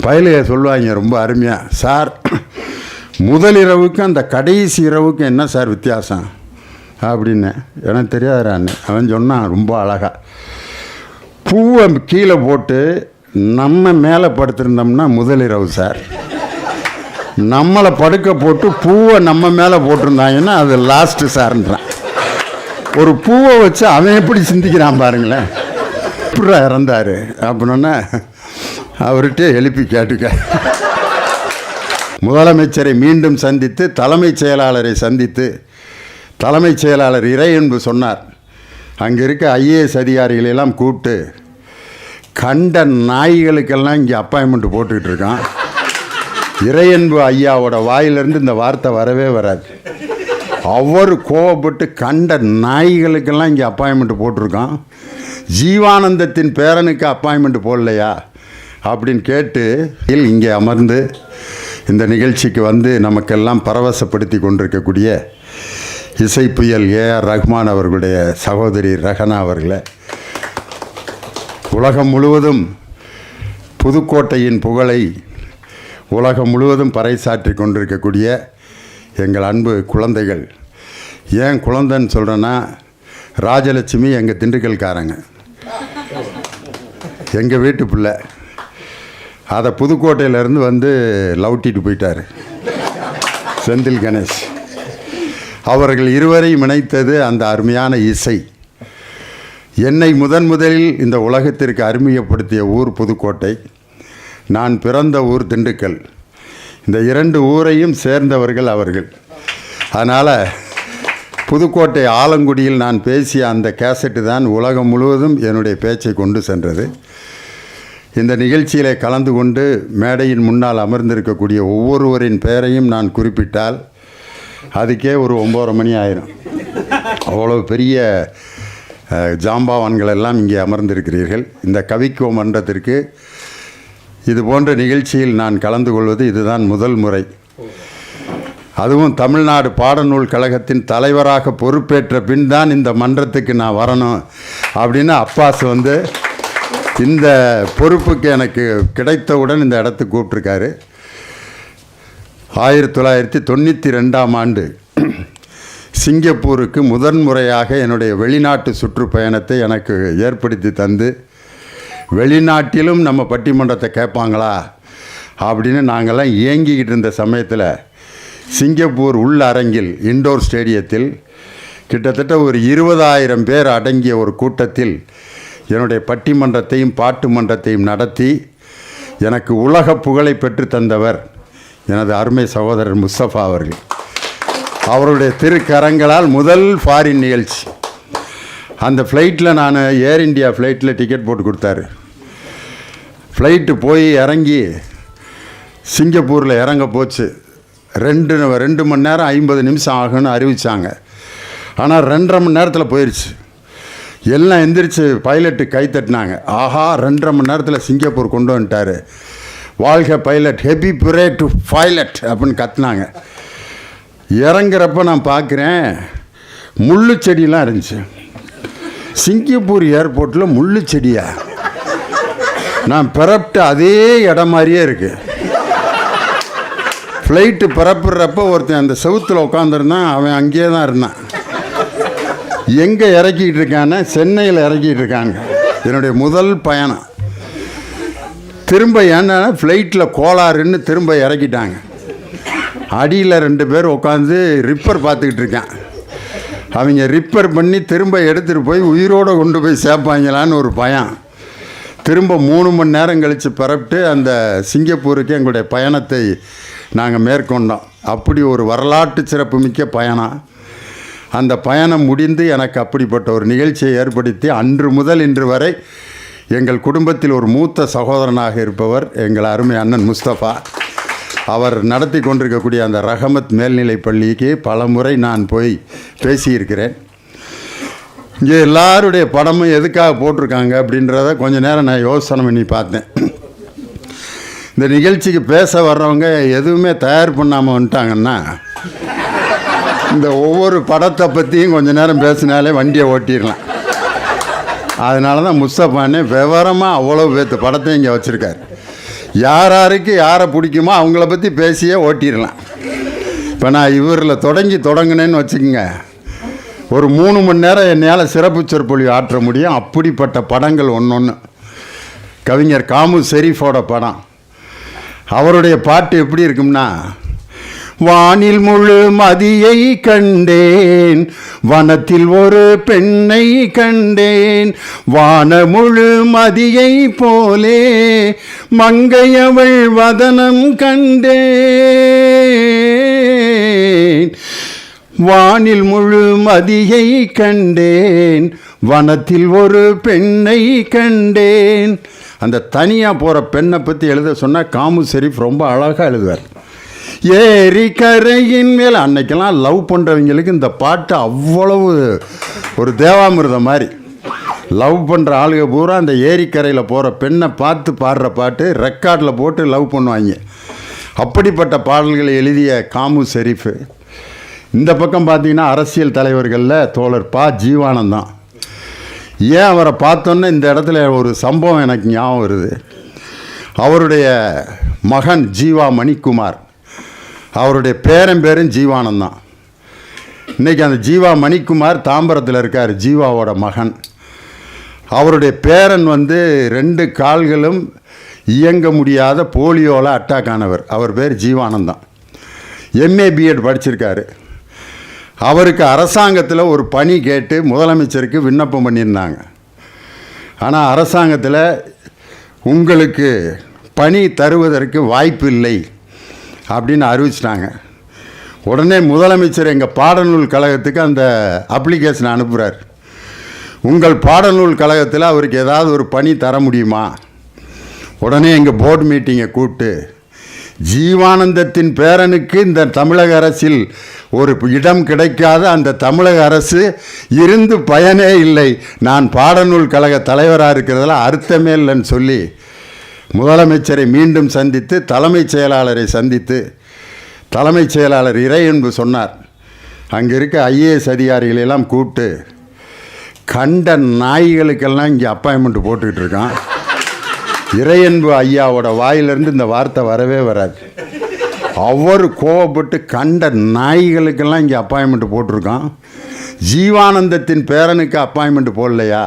பயிலைய சொல்லுவாங்க ரொம்ப அருமையாக, சார் முதல் இரவுக்கும் அந்த கடைசி இரவுக்கும் என்ன சார் வித்தியாசம் அப்படின்னு. எனக்கு தெரியாதான்னு அவன் சொன்னான் ரொம்ப அழகாக. பூவை கீழே போட்டு நம்ம மேலே படுத்திருந்தோம்னா முதல் இரவு சார், நம்மளை படுக்க போட்டு பூவை நம்ம மேலே போட்டிருந்தாங்கன்னா அது லாஸ்ட்டு சார்ன்றான். ஒரு பூவை வச்சு அவன் எப்படி சிந்திக்கிறான் பாருங்களேன். இப்படி இறந்தார் அப்படின்னா அவர்கிட்ட எழுப்பி கேட்டுக்க. முதலமைச்சரை மீண்டும் சந்தித்து தலைமைச் செயலாளரை சந்தித்து தலைமைச் செயலாளர் இறையன்பு சொன்னார், அங்கே இருக்க ஐஏஎஸ் அதிகாரிகளெல்லாம் கூப்பிட்டு கண்ட நாய்களுக்கெல்லாம் இங்கே அப்பாயின்மெண்ட் போட்டுக்கிட்டு இருக்கான். இறையன்பு ஐயாவோட வாயிலிருந்து இந்த வார்த்தை வரவே வராது. அவர் கோவப்பட்டு கண்ட நாய்களுக்கெல்லாம் இங்கே அப்பாயின்மெண்ட் போட்டிருக்கான், ஜீவானந்தத்தின் பேரனுக்கு அப்பாயின்மெண்ட் போடலையா அப்படின்னு கேட்டு இங்கே அமர்ந்து இந்த நிகழ்ச்சிக்கு வந்து நமக்கெல்லாம் பரவசப்படுத்தி கொண்டிருக்கக்கூடிய இசை புயல் ஏஆர் ரஹ்மான் அவர்களுடைய சகோதரி ரஹனா அவர்களை, உலகம் முழுவதும் புதுக்கோட்டையின் புகழை உலகம் முழுவதும் பறைசாற்றி கொண்டிருக்கக்கூடிய எங்கள் அன்பு குழந்தைகள். ஏன் குழந்தைன்னு சொல்கிறேன்னா, ராஜலட்சுமி எங்கள் திண்டுக்கல்காரங்க, எங்கள் வீட்டு பிள்ளை. அதை புதுக்கோட்டையிலேருந்து வந்து லவுட்டிட்டு போயிட்டார் செந்தில் கணேஷ். அவர்கள் இருவரையும் இணைத்தது அந்த அருமையான இசை. என்னை முதலில் இந்த உலகத்திற்கு அறிமுகப்படுத்திய ஊர் புதுக்கோட்டை, நான் பிறந்த ஊர் திண்டுக்கல். இந்த இரண்டு ஊரையும் சேர்ந்தவர்கள் அவர்கள். அதனால் புதுக்கோட்டை ஆலங்குடியில் நான் பேசிய அந்த கேசட்டு தான் உலகம் முழுவதும் என்னுடைய பேச்சை கொண்டு சென்றது. இந்த நிகழ்ச்சியிலே கலந்து கொண்டு மேடையின் முன்னால் அமர்ந்திருக்கக்கூடிய ஒவ்வொருவரின் பெயரையும் நான் குறிப்பிட்டால் அதுக்கே ஒரு 9:30 மணி ஆயிரும். அவ்வளோ பெரிய ஜாம்பாவான்கள் எல்லாம் இங்கே அமர்ந்திருக்கிறீர்கள். இந்த கவிக்கோ மன்றத்திற்கு இது போன்ற நிகழ்ச்சியில் நான் கலந்து கொள்வது இதுதான் முதல் முறை. அதுவும் தமிழ்நாடு பாடநூல் கழகத்தின் தலைவராக பொறுப்பேற்ற பின் தான் இந்த மன்றத்துக்கு நான் வரணும் அப்படின்னு அப்பாஸ் வந்து இந்த பொறுப்புக்கு எனக்கு கிடைத்தவுடன் இந்த இடத்துக்கு கூப்பிட்ருக்காரு. 1992ஆம் ஆண்டு சிங்கப்பூருக்கு முதன்முறையாக என்னுடைய வெளிநாட்டு சுற்றுப்பயணத்தை எனக்கு ஏற்படுத்தி தந்து, வெளிநாட்டிலும் நம்ம பட்டிமன்றத்தை கேட்பாங்களா அப்படின்னு நாங்கள்லாம் ஏங்கிக்கிட்டு இருந்த சமயத்தில் சிங்கப்பூர் உள் அரங்கில் இண்டோர் ஸ்டேடியத்தில் கிட்டத்தட்ட ஒரு 20,000 பேர் அடங்கிய ஒரு கூட்டத்தில் என்னுடைய பட்டிமன்றத்தையும் பாட்டு மன்றத்தையும் நடத்தி எனக்கு உலக புகழை பெற்று தந்தவர் எனது அருமை சகோதரர் முஸ்தபா அவர்கள். அவருடைய திருக்கரங்களால் முதல் ஃபாரின் நிகழ்ச்சி. அந்த ஃப்ளைட்டில் நான் ஏர் இண்டியா ஃப்ளைட்டில் டிக்கெட் போட்டு கொடுத்தாரு. ஃப்ளைட்டு போய் இறங்கி சிங்கப்பூரில் இறங்க போச்சு. 2 மணி நேரம் 50 நிமிஷம் ஆகும்னு அறிவித்தாங்க. ஆனால் 2.5 மணி நேரத்தில் போயிடுச்சு. எல்லாம் எந்திரிச்சு பைலட்டு கை தட்டினாங்க. ஆஹா, 2.5 மணி நேரத்தில் சிங்கப்பூர் கொண்டு வந்துட்டார், வாழ்க pilot, happy pure to pilot அப்படின்னு கத்துனாங்க. இறங்குறப்ப நான் பார்க்குறேன் முள்ளு செடியெலாம் இருந்துச்சு. சிங்கப்பூர் ஏர்போர்ட்டில் முள்ளு செடியா? நான் பிறப்பிட்ட அதே இடம் மாதிரியே இருக்குது. ஃப்ளைட்டு பிறப்புறப்ப ஒருத்தன் அந்த செவுத்தில் உட்காந்துருந்தான், அவன் அங்கேயே தான் இருந்தான். எங்கே இறக்கிட்டு இருக்கான்னு, சென்னையில் இறக்கிட்டு இருக்காங்க. என்னுடைய முதல் பயணம். திரும்ப ஏன்னா ஃப்ளைட்டில் கோளாறுன்னு திரும்ப இறக்கிட்டாங்க. அடியில் 2 பேர் உட்காந்து ரிப்பர் பார்த்துக்கிட்டு இருக்கான். அவங்க ரிப்பர் பண்ணி திரும்ப எடுத்துகிட்டு போய் உயிரோடு கொண்டு போய் சேர்ப்பாங்களான்னு ஒரு பயம். திரும்ப 3 மணி நேரம் கழித்து பிறப்பிட்டு அந்த சிங்கப்பூருக்கு எங்களுடைய பயணத்தை நாங்கள் மேற்கொண்டோம். அப்படி ஒரு வரலாற்று சிறப்புமிக்க பயணம். அந்த பயணம் முடிந்து எனக்கு அப்படிப்பட்ட ஒரு நிகழ்ச்சியை ஏற்படுத்தி அன்று முதல் இன்று வரை எங்கள் குடும்பத்தில் ஒரு மூத்த சகோதரனாக இருப்பவர் எங்கள் அருமை அண்ணன் முஸ்தபா. அவர் நடத்தி கொண்டிருக்கக்கூடிய அந்த ரஹமத் மேல்நிலைப் பள்ளிக்கு பல முறை நான் போய் பேசியிருக்கிறேன். இங்கே எல்லாருடைய படமும் எதுக்காக போட்டிருக்காங்க அப்படின்றத கொஞ்சம் நேரம் நான் யோசனை பண்ணி பார்த்தேன். இந்த நிகழ்ச்சிக்கு பேச வர்றவங்க எதுவுமே தயார் பண்ணாமல் வந்துட்டாங்கன்னா இந்த ஒவ்வொரு படத்தை பற்றியும் கொஞ்சம் நேரம் பேசினாலே வண்டியை ஓட்டிடலாம். அதனால தான் முஸ்தபானே விவரமாக அவ்வளோ பேர்த்து படத்தையும் இங்கே வச்சுருக்கார். யாருக்கு யாரை பிடிக்குமோ அவங்கள பற்றி பேசியே ஓட்டிடலாம். இப்போ நான் இவரில் தொடங்கினேன்னு வச்சுக்கோங்க, ஒரு 3 மணி நேரம் என்னால் சிறப்பு சொற்பொழிவு ஆற்ற முடியும். அப்படிப்பட்ட படங்கள் ஒன்று. கவிஞர் காமு ஷெரீஃபோட படம், அவருடைய பாட்டு எப்படி இருக்கும்னா, வானில் முழு மதியை கண்டேன், வனத்தில் ஒரு பெண்ணை கண்டேன், வான முழு மதியை போலே மங்கையவள் வதனம் கண்டேன், வானில் முழு மதியை கண்டேன், வனத்தில் ஒரு பெண்ணை கண்டேன். அந்த தனியாக போகிற பெண்ணை பற்றி எழுத சொன்னால் காமு ஷெரீஃப் ரொம்ப அழகாக எழுதுவார். ஏரி கரையின் மேல், அன்னைக்கெல்லாம் லவ் பண்ணுறவங்களுக்கு இந்த பாட்டு அவ்வளவு ஒரு தேவாமிர்தம் மாதிரி. லவ் பண்ணுற ஆளுக பூரா அந்த ஏரிக்கரையில் போகிற பெண்ணை பார்த்து பாடுற பாட்டு ரெக்கார்டில் போட்டு லவ் பண்ணுவாங்க. அப்படிப்பட்ட பாடல்களை எழுதிய காமு ஷெரீஃபு. இந்த பக்கம் பார்த்தீங்கன்னா அரசியல் தலைவர்களில் தோழர் ஜீவானந்தான். ஏன் அவரை பார்த்தோன்னே இந்த இடத்துல ஒரு சம்பவம் எனக்கு ஞாபகம் வருது. அவருடைய மகன் ஜீவா மணிக்குமார், அவருடைய பேரும் ஜீவானந்தான். இன்றைக்கி அந்த ஜீவா மணிக்குமார் தாம்பரத்தில் இருக்கார், ஜீவாவோட மகன். அவருடைய பேரன் 2 கால்களும் இயங்க முடியாத போலியோவில் அட்டாக் ஆனவர். அவர் பேர் ஜீவானந்தான். MA BEd படிச்சிருக்காரு. அவருக்கு அரசாங்கத்தில் ஒரு பணி கேட்டு முதலமைச்சருக்கு விண்ணப்பம் பண்ணியிருந்தாங்க. ஆனால் அரசாங்கத்தில் உங்களுக்கு பணி தருவதற்கு வாய்ப்பு இல்லை அப்படின்னு அறிவிச்சிட்டாங்க. உடனே முதலமைச்சர் எங்கள் பாடநூல் கழகத்துக்கு அந்த அப்ளிகேஷனை அனுப்புகிறார். உங்கள் பாடநூல் கழகத்தில் அவருக்கு ஏதாவது ஒரு பணி தர முடியுமா? உடனே எங்கள் போர்டு மீட்டிங்கை கூப்பிட்டு, ஜீவானந்தத்தின் பேரனுக்கு இந்த தமிழக அரசில் ஒரு இடம் கிடைக்காத அந்த தமிழக அரசு இருந்து பயனே இல்லை, நான் பாடநூல் கழக தலைவராக இருக்கிறதுல அர்த்தமே இல்லைன்னு சொல்லி முதலமைச்சரை மீண்டும் சந்தித்து தலைமைச் செயலாளரை சந்தித்து தலைமைச் செயலாளர் இறையன்பு சொன்னார், அங்கே இருக்க IAS அதிகாரிகளெல்லாம் கூப்பிட்டு, கண்ட நாய்களுக்கெல்லாம் இங்கே அப்பாயின்மெண்ட் போட்டுக்கிட்டு இருக்கான், இறையன்பு ஐயாவோட வாயிலிருந்து இந்த வார்த்தை வரவே வராது. அவர் கோவப்பட்டு கண்ட நாய்களுக்கெல்லாம் இங்கே அப்பாயின்மெண்ட் போட்டிருக்கான், ஜீவானந்தத்தின் பேரனுக்கு அப்பாயின்மெண்ட் போடலையா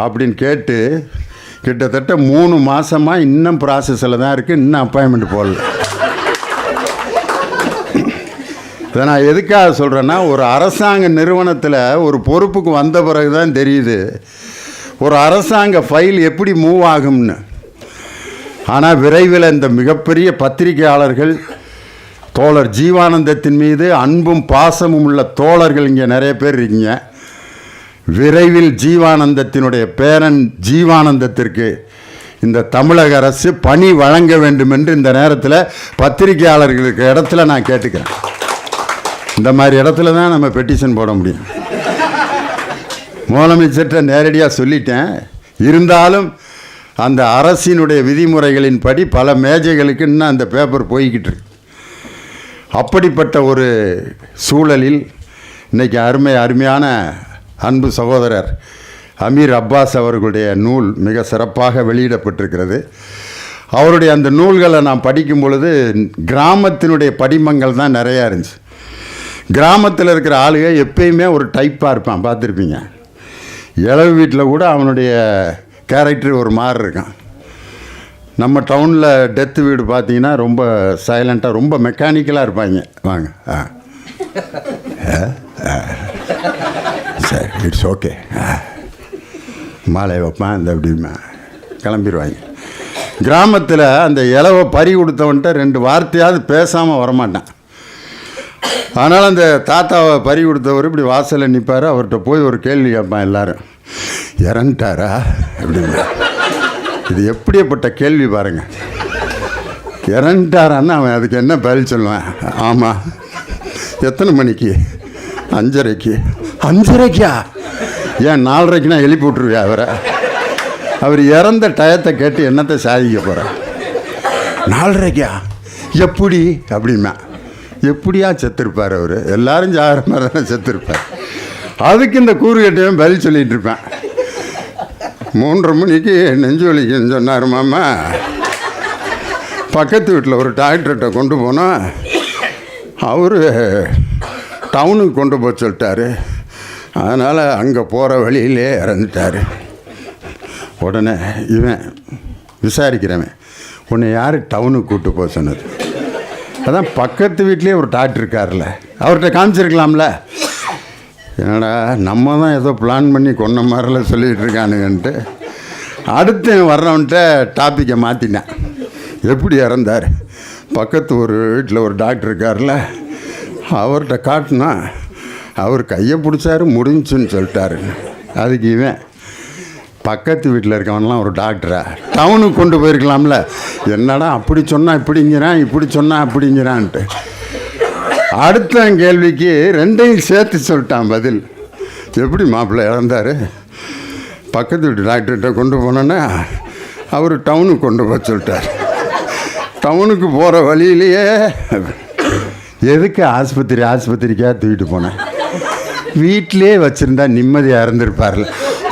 அப்படின்னு கேட்டு கிட்டத்தட்ட 3 மாதமாக இன்னும் ப்ராசஸில் தான் இருக்குது, இன்னும் அப்பாயின்மெண்ட் போடல. இதை நான் எதுக்காக சொல்கிறேன்னா, ஒரு அரசாங்க நிறுவனத்தில் ஒரு பொறுப்புக்கு வந்த பிறகு தான் தெரியுது ஒரு அரசாங்க ஃபைல் எப்படி மூவ் ஆகும்னு. ஆனால் விரைவில் இந்த மிகப்பெரிய பத்திரிகையாளர்கள் தோழர் ஜீவானந்தத்தின் மீது அன்பும் பாசமும் உள்ள தோழர்கள் இங்கே நிறைய பேர் இருக்கீங்க. விரைவில் ஜீவானந்தத்தினுடைய பேரன் ஜீவானந்தத்திற்கு இந்த தமிழக அரசு பணி வழங்க வேண்டும் என்று இந்த நேரத்தில் பத்திரிகையாளர்களுக்கு இடத்துல நான் கேட்டுக்கிறேன். இந்த மாதிரி இடத்துல தான் நம்ம பெட்டிஷன் போட முடியும். முதலமைச்சர்கிட்ட நேரடியாக சொல்லிட்டேன். இருந்தாலும் அந்த அரசினுடைய விதிமுறைகளின்படி பல மேஜைகளுக்கு இன்னும் அந்த பேப்பர் போய்கிட்டு இருக்கு. அப்படிப்பட்ட ஒரு சூழலில் இன்றைக்கி அருமையான அன்பு சகோதரர் அமீர் அப்பாஸ் அவர்களுடைய நூல் மிக சிறப்பாக வெளியிடப்பட்டிருக்கிறது. அவருடைய அந்த நூல்களை நான் படிக்கும் பொழுது கிராமத்தினுடைய படிமங்கள் தான் நிறையா இருந்துச்சு. கிராமத்தில் இருக்கிற ஆளுங்க எப்பயுமே ஒரு டைப்பாக இருப்பான், பார்த்துருப்பீங்க. இளவு வீட்டில் கூட அவனுடைய கேரக்டர் ஒரு மாதிரி இருக்கான். நம்ம டவுனில் டெத்து வீடு பார்த்தீங்கன்னா ரொம்ப சைலண்ட்டாக ரொம்ப மெக்கானிக்கலாக இருப்பாங்க. வாங்க சரி இட்ஸ் ஓகே, மாலை வைப்பான் இந்த அப்படிமா கிளம்பிடுவாங்க. கிராமத்தில் அந்த இலவை பறி கொடுத்தவன்ட்ட 2 வார்த்தையாவது பேசாமல் வரமாட்டான். அதனால் அந்த தாத்தாவை பறி கொடுத்தவர் இப்படி வாசலில் நிற்பார். அவர்கிட்ட போய் ஒரு கேள்வி கேட்பான் எல்லாரும், இறந்துட்டாரா அப்படின்னா. இது எப்படிப்பட்ட கேள்வி பாருங்கள். இறந்துட்டாரான்னு அவன் அதுக்கு என்ன பதில் சொல்லுவான்? ஆமாம். எத்தனை மணிக்கு? 5:30. 5:30? ஏன் 4:30க்குனா எழுப்பி விட்ருவியா அவரை? அவர் இறந்த டயத்தை கேட்டு என்னத்தை சாதிக்க போகிறார்? 4:30? எப்படி அப்படின்னா, எப்படியா செத்துருப்பார் அவர்? எல்லாரும் சாகிற மாதிரி தானே செத்துருப்பார். அதுக்கு இந்த கூறுகட்டையும் பதில் சொல்லிகிட்டு இருப்பேன். 3:30 மணிக்கு நெஞ்சு வலிக்குன்னு சொன்னார் மாமா. பக்கத்து வீட்டில் ஒரு டாக்டர்கிட்ட கொண்டு போனால் அவர் டவுனுக்கு கொண்டு போக சொல்லிட்டாரு. அதனால் அங்கே போகிற வழியிலே இறந்துட்டார். உடனே இவன் விசாரிக்கிறவன், உன்னை யார் டவுனுக்கு கூப்பிட்டு போக சொன்னது? அதான் பக்கத்து வீட்லேயே ஒரு டாக்டர் இருக்கார்ல, அவர்கிட்ட காமிச்சிருக்கலாம்ல. என்னடா நம்ம தான் ஏதோ பிளான் பண்ணி கொன்ன மாதிரிலாம் சொல்லிகிட்டு இருக்கானுங்கன்ட்டு அடுத்து வர்றவன்ட்ட டாப்பிக்கை மாற்றினேன். எப்படி இறந்தார்? பக்கத்து ஒரு வீட்டில் ஒரு டாக்டர் இருக்கார்ல, அவர்கிட்ட காட்டினா அவர் கையை பிடிச்சாரு, முடிஞ்சுன்னு சொல்லிட்டாரு. அதுக்கு இவன், பக்கத்து வீட்டில் இருக்கவன்லாம் ஒரு டாக்டரா, டவுனுக்கு கொண்டு போயிருக்கலாம்ல. என்னடா அப்படி சொன்னால் இப்படிங்கிறான், இப்படி சொன்னால் அப்படிங்கிறான்ட்டு அடுத்த கேள்விக்கு ரெண்டையும் சேர்த்து சொல்லிட்டான் பதில். எப்படி மாப்பிள்ளை இறந்தார்? பக்கத்து வீட்டு டாக்டர்கிட்ட கொண்டு போனோன்னா அவர் டவுனுக்கு கொண்டு போக சொல்லிட்டார். டவுனுக்கு போகிற வழியிலேயே எதுக்கு ஆஸ்பத்திரிக்காக தூக்கிட்டு போனேன்? வீட்டிலே வச்சுருந்தா நிம்மதியாக இருந்திருப்பார்ல.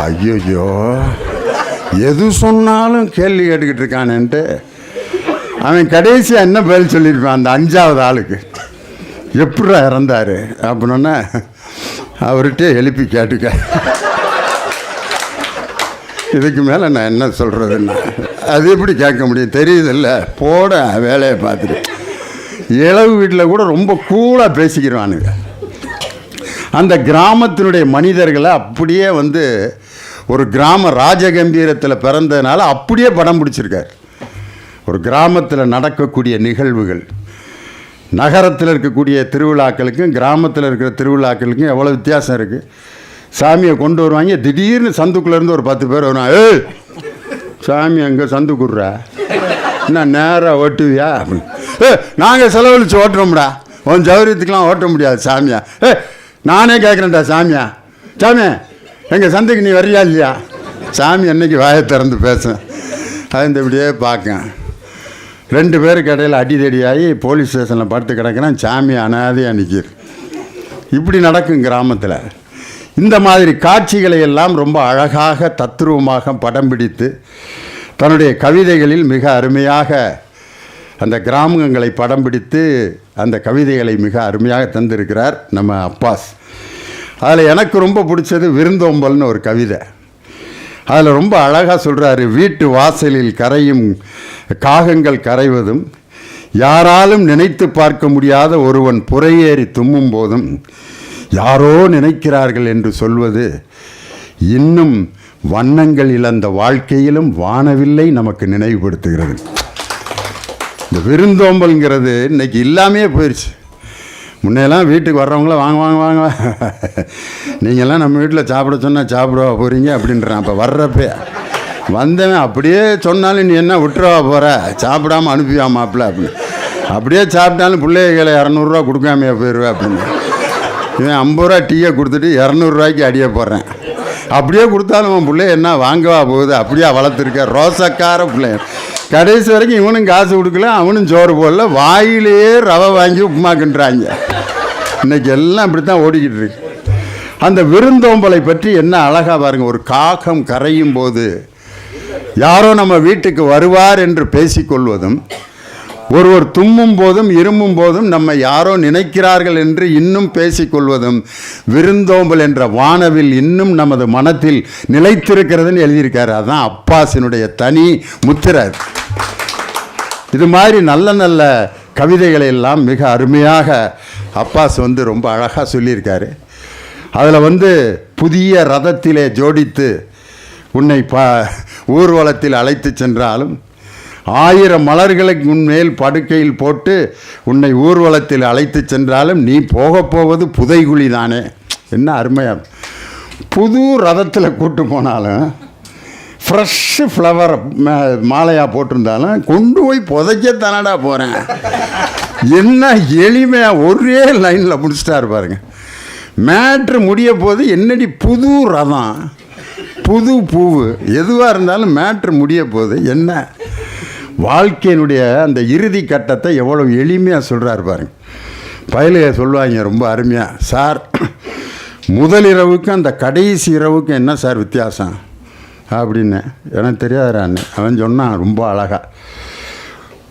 ஐயோயோ, எது சொன்னாலும் கேள்வி கேட்டுக்கிட்டு இருக்கானேன்ட்டு அவன் கடைசியாக என்ன பதில் சொல்லியிருப்பான் அந்த 5ஆவது ஆளுக்கு? எப்படா இறந்தார் அப்படின்னா அவர்கிட்ட எழுப்பி கேட்டுக்க. இதுக்கு மேலே நான் என்ன சொல்கிறதுன்னா, அது எப்படி கேட்க முடியும்? தெரியுதில்ல, போட வேலையை பார்த்துட்டு. இளவு வீட்டில் கூட ரொம்ப கூலாக பேசிக்கிறானுங்க. அந்த கிராமத்தினுடைய மனிதர்களை அப்படியே ஒரு கிராம ராஜகம்பீரத்தில் பிறந்ததுனால அப்படியே படம் பிடிச்சிருக்கார். ஒரு கிராமத்தில் நடக்கக்கூடிய நிகழ்வுகள், நகரத்தில் இருக்கக்கூடிய திருவிழாக்களுக்கும் கிராமத்தில் இருக்கிற திருவிழாக்களுக்கும் எவ்வளோ வித்தியாசம் இருக்குது. சாமியை கொண்டு வருவாங்க, திடீர்னு சந்துக்குள்ளேருந்து ஒரு 10 பேர் வருவாங்க. சாமி அங்கே சந்துக்குடுறா, என்ன நேராக ஓட்டுவியா அப்படின்னு. நாங்கள் செலவழித்து ஓட்டுறோம்டா, உன் சௌரியத்துக்கெலாம் ஓட்ட முடியாது சாமியா. நானே கேட்குறேன்டா சாமியா, சாமி எங்கள் சந்தைக்கு நீ வரியா இல்லையா? சாமி அன்னைக்கு வாயை திறந்து பேசுவேன். அது இந்த இப்படியே பார்க்கேன். 2 பேருக்கு இடையில் அடிதடியாகி போலீஸ் ஸ்டேஷனில் படுத்து கிடக்கிறேன். சாமி அனாதையாக நிற்கிது. இப்படி நடக்கும் கிராமத்தில். இந்த மாதிரி காட்சிகளை எல்லாம் ரொம்ப அழகாக தத்ரூபமாக படம் பிடித்து தன்னுடைய கவிதைகளில் மிக அருமையாக அந்த கிராமங்களை படம் பிடித்து அந்த கவிதைகளை மிக அருமையாக தந்திருக்கிறார் நம்ம அப்பாஸ். அதில் எனக்கு ரொம்ப பிடிச்சது விருந்தோம்பல்னு ஒரு கவிதை. அதில் ரொம்ப அழகாக சொல்கிறாரு, வீட்டு வாசலில் கரையும் காகங்கள் கரைவதும், யாராலும் நினைத்து பார்க்க முடியாத ஒருவன் புறையேறி தும்மும் போதும் யாரோ நினைக்கிறார்கள் என்று சொல்வது இன்னும் வண்ணங்கள் இழந்த வாழ்க்கையிலும் வானவில்லை நமக்கு நினைவுபடுத்துகிறது. இந்த விருந்தோம்பல்ங்கிறது இன்றைக்கி இல்லாமே போயிடுச்சு. முன்னையெல்லாம் வீட்டுக்கு வர்றவங்கள வாங்க வாங்க வாங்க, நீங்கள்லாம் நம்ம வீட்டில் சாப்பிட சொன்னால் சாப்பிடவா போகிறீங்க அப்படின்றான். அப்போ வர்றப்ப வந்தவன் அப்படியே சொன்னாலும் நீ என்ன விட்டுறவா போகிற, சாப்பிடாமல் அனுப்பிவா மாப்பிள்ள அப்படின்னு. அப்படியே சாப்பிட்டாலும் பிள்ளைகளை 200 கொடுக்காமையா போயிடுவேன் அப்படின்னு. இவன் 50 ரூபா டீயை கொடுத்துட்டு 200 ரூபாய்க்கு அடிய போடுறேன். அப்படியே கொடுத்தாலும் அவன் பிள்ளை என்ன வாங்கவா போகுது, அப்படியே வளர்த்துருக்க ரோசக்கார பிள்ளை. கடைசி வரைக்கும் இவனும் காசு கொடுக்கல, அவனும் சோறு போடல, வாயிலேயே ரவை வாங்கி உப்புமாக்குன்றாங்க. இன்றைக்கி எல்லாம் இப்படி தான் ஓடிக்கிட்டு இருக்கு. அந்த விருந்தோம்பலை பற்றி என்ன அழகாக பாருங்கள். ஒரு காகம் கரையும் போது யாரோ நம்ம வீட்டுக்கு வருவார் என்று பேசிக்கொள்வதும், ஒருவர் தும்மும் போதும் இருமும் போதும் நம்ம யாரோ நினைக்கிறார்கள் என்று இன்னும் பேசிக்கொள்வதும், விருந்தோம்பல் என்ற வானவில் இன்னும் நமது மனத்தில் நிலைத்திருக்கிறதுன்னு எழுதியிருக்காரு. அதுதான் அப்பாஸினுடைய தனி முத்திரை. இது மாதிரி நல்ல நல்ல கவிதைகளை எல்லாம் மிக அருமையாக அப்பாஸ் ரொம்ப அழகாக சொல்லியிருக்காரு. அதில் புதிய ரதத்திலே ஜோடித்து உன்னை ஊர்வலத்தில் அழைத்து சென்றாலும், 1000 மலர்களுக்கு உன்மேல் படுக்கையில் போட்டு உன்னை ஊர்வலத்தில் அழைத்து சென்றாலும் நீ போவது புதைகுழி தானே. என்ன அருமையாக புது ரதத்தில் கூட்டு போனாலும், ஃப்ரெஷ்ஷு ஃப்ளவர் மாலையாக போட்டிருந்தாலும் கொண்டு போய் புதைக்கத்தானடா போகிறேன். என்ன எளிமையாக ஒரே லைனில் முடிச்சிட்டாரு பாருங்க. மேட்ரு முடிய போது என்னடி புது ரதம், புது பூவு, எதுவாக இருந்தாலும் மேட்ரு முடிய போது என்ன. வாழ்க்கையினுடைய அந்த இறுதி கட்டத்தை எவ்வளோ எளிமையாக சொல்கிறார் பாருங்க. பயில சொல்லுவாங்க ரொம்ப அருமையாக, சார் முதல் இரவுக்கும் அந்த கடைசி இரவுக்கும் என்ன சார் வித்தியாசம் அப்படின்னு. எனக்கு தெரியாதுறான்னு அவன் சொன்னான் ரொம்ப அழகாக.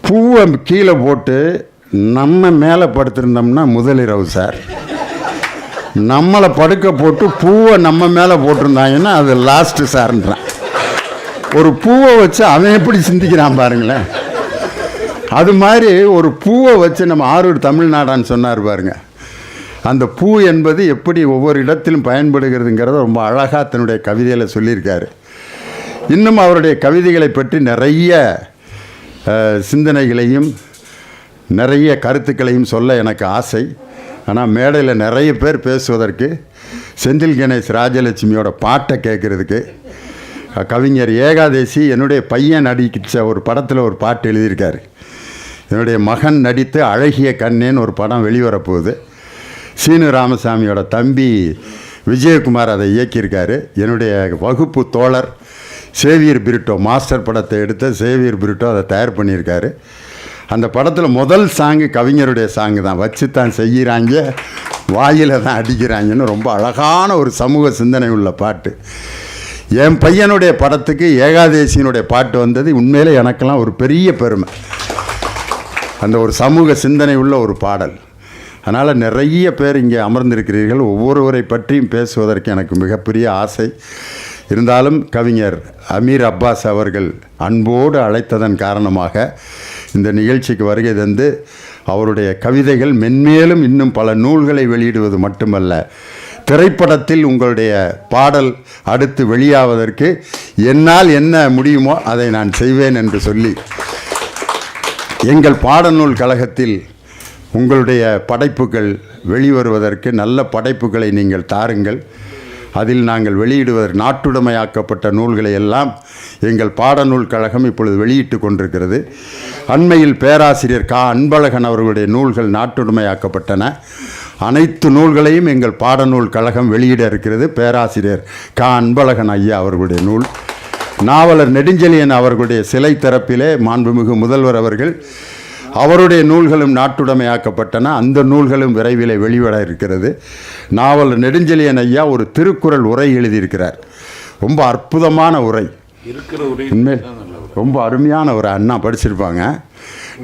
பூவை கீழே போட்டு நம்ம மேலே படுத்திருந்தோம்னா முதலிரவு சார். நம்மளை படுக்க போட்டு பூவை நம்ம மேலே போட்டிருந்தாங்கன்னா அது லாஸ்ட்டு சார்ன்றான். ஒரு பூவை வச்சு அவன் எப்படி சிந்திக்கிறான் பாருங்களேன். அது மாதிரி ஒரு பூவை வச்சு நம்ம ஆரூர் தமிழ்நாடான்னு சொன்னார் பாருங்க. அந்த பூ என்பது எப்படி ஒவ்வொரு இடத்திலும் பயன்படுகிறதுங்கிறத ரொம்ப அழகாக தன்னுடைய கவிதையில் சொல்லியிருக்காரு. இன்னும் அவருடைய கவிதைகளை பற்றி நிறைய சிந்தனைகளையும் நிறைய கருத்துக்களையும் சொல்ல எனக்கு ஆசை. ஆனால் மேடையில் நிறைய பேர் பேசுவதற்கு, செந்தில் கணேஷ் ராஜலட்சுமியோட பாட்டை கேட்குறதுக்கு, கவிஞர் ஏகாதேசி என்னுடைய பையன் நடித்த ஒரு படத்தில் ஒரு பாட்டு எழுதியிருக்காரு. என்னுடைய மகன் நடித்து அழகிய கண்ணேன்னு ஒரு படம் வெளிவரப்போகுது. சீனு ராமசாமியோட தம்பி விஜயகுமார் அதை இயக்கியிருக்காரு. என்னுடைய வகுப்பு தோழர் சேவியர் பிரிட்டோ, மாஸ்டர் படத்தை எடுத்த சேவியர் பிரிட்டோ அதை தயார் பண்ணியிருக்காரு. அந்த படத்தில் முதல் சாங்கு கவிஞருடைய சாங்கு தான். வச்சு தான் செய்கிறாங்க, வாயில் தான் அடிக்கிறாங்கன்னு ரொம்ப அழகான ஒரு சமூக சிந்தனை உள்ள பாட்டு. என் பையனுடைய படத்துக்கு ஏகாதேசியினுடைய பாட்டு வந்தது உண்மையிலே எனக்கெல்லாம் ஒரு பெரிய பெருமை. அந்த ஒரு சமூக சிந்தனை உள்ள ஒரு பாடல். அதனால் நிறைய பேர் இங்கே அமர்ந்திருக்கிறீர்கள். ஒவ்வொருவரை பற்றியும் பேசுவதற்கு எனக்கு மிகப்பெரிய ஆசை. இருந்தாலும் கவிஞர் அமீர் அப்பாஸ் அவர்கள் அன்போடு அழைத்ததன் காரணமாக இந்த நிகழ்ச்சிக்கு வருகை தந்து அவருடைய கவிதைகள் மென்மேலும் இன்னும் பல நூல்களை வெளியிடுவது மட்டுமல்ல, திரைப்படத்தில் உங்களுடைய பாடல் அடுத்து வெளியாவதற்கு என்னால் என்ன முடியுமோ அதை நான் செய்வேன் என்று சொல்லி, எங்கள் பாடநூல் கழகத்தில் உங்களுடைய படைப்புகள் வெளிவருவதற்கு நல்ல படைப்புகளை நீங்கள் தாருங்கள். அதில் நாங்கள் வெளியிடுவதற்கு நாட்டுடைமையாக்கப்பட்ட நூல்களை எல்லாம் எங்கள் பாடநூல் கழகம் இப்பொழுது வெளியிட்டு கொண்டிருக்கிறது. அண்மையில் பேராசிரியர் கா அன்பழகன் அவர்களுடைய நூல்கள் நாட்டுடைமையாக்கப்பட்டன. அனைத்து நூல்களையும் எங்கள் பாடநூல் கழகம் வெளியிட இருக்கிறது. பேராசிரியர் கா அன்பழகன் ஐயா அவர்களுடைய நூல், நாவலர் நெடுஞ்செழியன் அவர்களுடைய சிலை தரப்பிலே மாண்புமிகு முதல்வர் அவர்கள் அவருடைய நூல்களும் நாட்டுடைமையாக்கப்பட்டன. அந்த நூல்களும் விரைவில் வெளிவர இருக்கிறது. நாவலர் நெடுஞ்செழியன் ஐயா ஒரு திருக்குறள் உரை எழுதியிருக்கிறார். ரொம்ப அற்புதமான உரை, உண்மையில் ரொம்ப அருமையான ஒரு அண்ணா படிச்சிருப்பாங்க.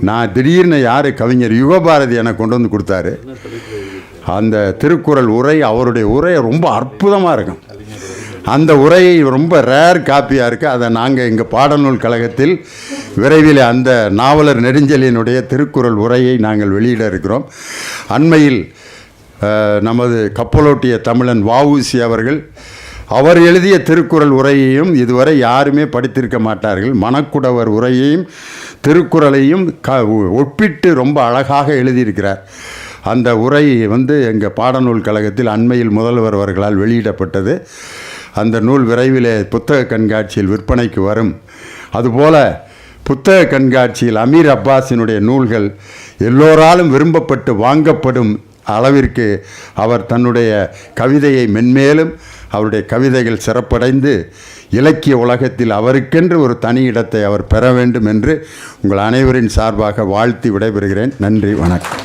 நான் திடீர்னு யார் கவிஞர் யுகபாரதி எனக்கு கொண்டு வந்து கொடுத்தாரு. அந்த திருக்குறள் உரை, அவருடைய உரை ரொம்ப அற்புதமாக இருக்கும். அந்த உரை ரொம்ப ரேர் காப்பியாக இருக்குது. அதை நாங்கள் எங்கள் பாடநூல் கழகத்தில் விரைவில் அந்த நாவலர் நெடுஞ்செழியனுடைய திருக்குறள் உரையை நாங்கள் வெளியிட இருக்கிறோம். அண்மையில் நமது கப்பலோட்டிய தமிழன் வஉசி அவர்கள் அவர் எழுதிய திருக்குறள் உரையையும் இதுவரை யாருமே படித்திருக்க மாட்டார்கள். மணக்குடவர் உரையையும் திருக்குறளையும் ஒப்பிட்டு ரொம்ப அழகாக எழுதியிருக்கிறார். அந்த உரை எங்கள் பாடநூல் கழகத்தில் அண்மையில் முதல்வர் அவர்களால் வெளியிடப்பட்டது. அந்த நூல் விரைவில் புத்தக கண்காட்சியில் விற்பனைக்கு வரும். அதுபோல் புத்தக கண்காட்சியில் அமீர் அப்பாஸினுடைய நூல்கள் எல்லோராலும் விரும்பப்பட்டு வாங்கப்படும் அளவிற்கு அவர் தன்னுடைய கவிதையை மென்மேலும் அவருடைய கவிதைகள் சிறப்படைந்து இலக்கிய உலகத்தில் அவருக்கென்று ஒரு தனி இடத்தை அவர் பெற வேண்டும் என்று உங்கள் அனைவரின் சார்பாக வாழ்த்தி விடைபெறுகிறேன். நன்றி, வணக்கம்.